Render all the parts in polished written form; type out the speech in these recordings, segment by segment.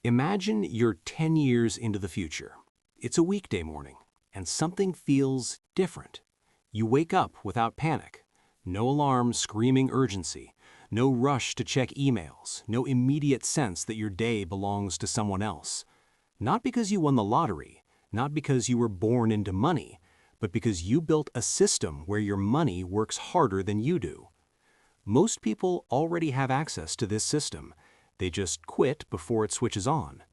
Imagine you're 10 years into the future. It's a weekday morning, and something feels different. You wake up without panic. No alarm screaming urgency. No rush to check emails. No immediate sense that your day belongs to someone else. Not because you won the lottery, not because you were born into money, but because you built a system where your money works harder than you do. Most people already have access to this system. They just quit before it switches on.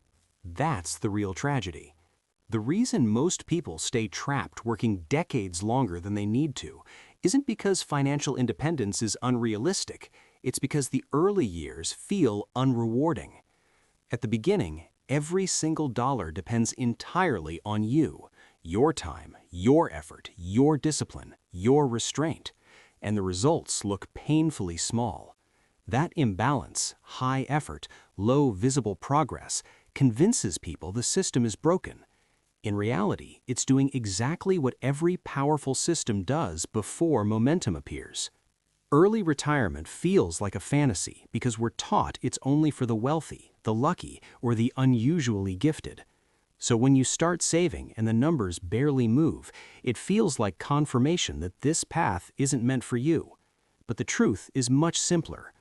That's the real tragedy. The reason most people stay trapped working decades longer than they need to isn't because financial independence is unrealistic. It's because the early years feel unrewarding. At the beginning, every single dollar depends entirely on you, your time, your effort, your discipline, your restraint, and the results look painfully small. That imbalance, high effort, low visible progress, convinces people the system is broken. In reality, it's doing exactly what every powerful system does before momentum appears. Early retirement feels like a fantasy because we're taught it's only for the wealthy, the lucky, or the unusually gifted. So when you start saving and the numbers barely move, it feels like confirmation that this path isn't meant for you. But the truth is much simpler.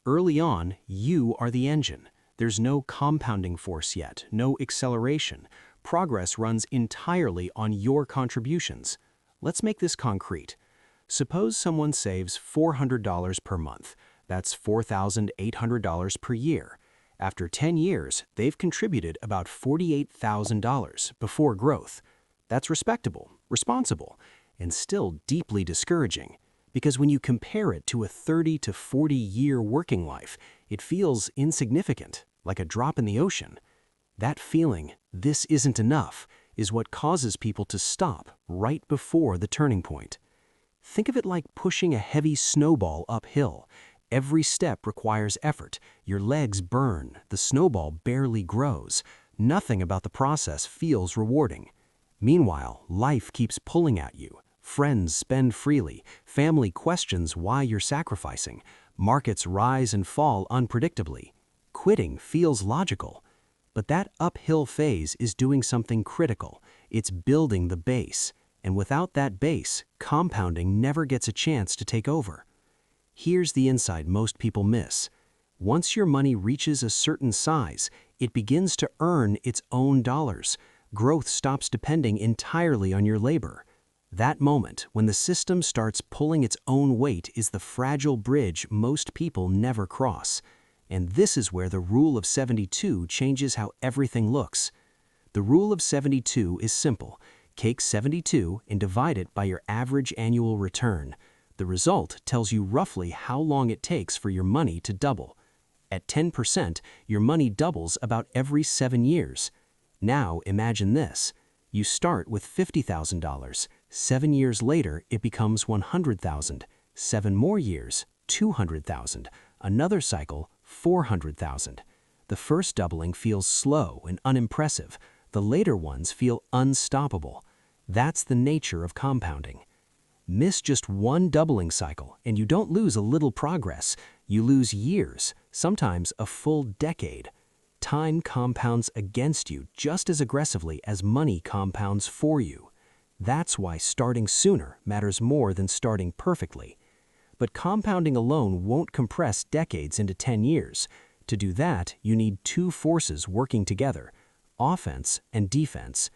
Early on, you are the engine. There's no compounding force yet, no acceleration. Progress runs entirely on your contributions. Let's make this concrete. Suppose someone saves $400 per month. That's $4,800 per year. After 10 years, they've contributed about $48,000 before growth. That's respectable, responsible, and still deeply discouraging. Because when you compare it to a 30 to 40-year working life, it feels insignificant, like a drop in the ocean. That feeling, this isn't enough, is what causes people to stop right before the turning point. Think of it like pushing a heavy snowball uphill. Every step requires effort. Your legs burn. The snowball barely grows. Nothing about the process feels rewarding. Meanwhile, life keeps pulling at you. Friends spend freely. Family questions why you're sacrificing. Markets rise and fall unpredictably. Quitting feels logical. But that uphill phase is doing something critical. It's building the base. And without that base, compounding never gets a chance to take over. Here's the insight most people miss. Once your money reaches a certain size, it begins to earn its own dollars. Growth stops depending entirely on your labor. That moment, when the system starts pulling its own weight, is the fragile bridge most people never cross. And this is where the rule of 72 changes how everything looks. The rule of 72 is simple. Take 72 and divide it by your average annual return. The result tells you roughly how long it takes for your money to double. At 10%, your money doubles about every 7 years. Now imagine this. You start with $50,000. 7 years later, it becomes $100,000. 7 more years, $200,000. Another cycle, $400,000. The first doubling feels slow and unimpressive. The later ones feel unstoppable. That's the nature of compounding. Miss just one doubling cycle, and you don't lose a little progress. You lose years, sometimes a full decade. Time compounds against you just as aggressively as money compounds for you. That's why starting sooner matters more than starting perfectly. But compounding alone won't compress decades into 10 years. To do that, you need two forces working together: offense and defense.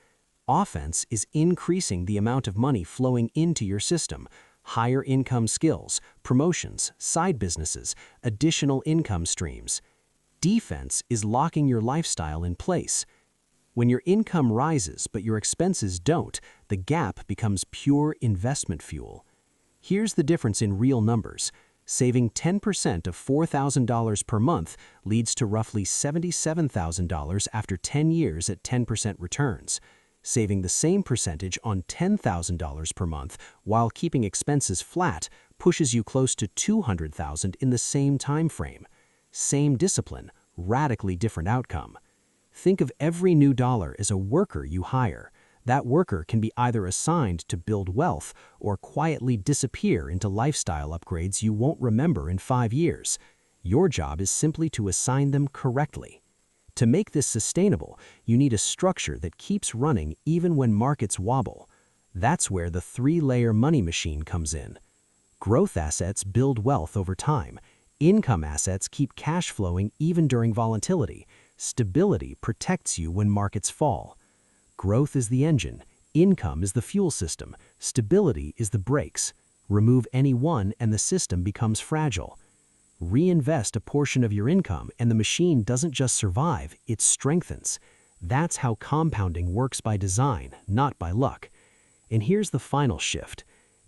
Offense is increasing the amount of money flowing into your system, higher income skills, promotions, side businesses, additional income streams. Defense is locking your lifestyle in place. When your income rises but your expenses don't, the gap becomes pure investment fuel. Here's the difference in real numbers. Saving 10% of $4,000 per month leads to roughly $77,000 after 10 years at 10% returns. Saving the same percentage on $10,000 per month while keeping expenses flat pushes you close to $200,000 in the same time frame. Same discipline, radically different outcome. Think of every new dollar as a worker you hire. That worker can be either assigned to build wealth or quietly disappear into lifestyle upgrades you won't remember in 5 years. Your job is simply to assign them correctly. To make this sustainable, you need a structure that keeps running even when markets wobble. That's where the three-layer money machine comes in. Growth assets build wealth over time. Income assets keep cash flowing even during volatility. Stability protects you when markets fall. Growth is the engine. Income is the fuel system. Stability is the brakes. Remove any one and the system becomes fragile. Reinvest a portion of your income and the machine doesn't just survive, it strengthens. That's how compounding works by design, not by luck. And here's the final shift.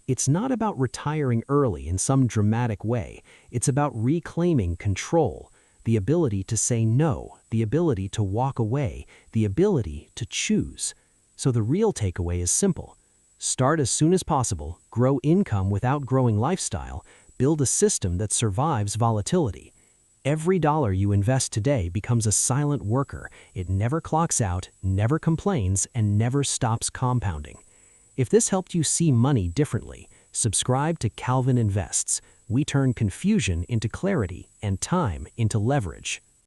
It's not about retiring early in some dramatic way. It's about reclaiming control, the ability to say no, the ability to walk away, the ability to choose. So the real takeaway is simple. Start as soon as possible, grow income without growing lifestyle, build a system that survives volatility. Every dollar you invest today becomes a silent worker. It never clocks out, never complains, and never stops compounding. If this helped you see money differently, subscribe to Calvin Invests. We turn confusion into clarity and time into leverage.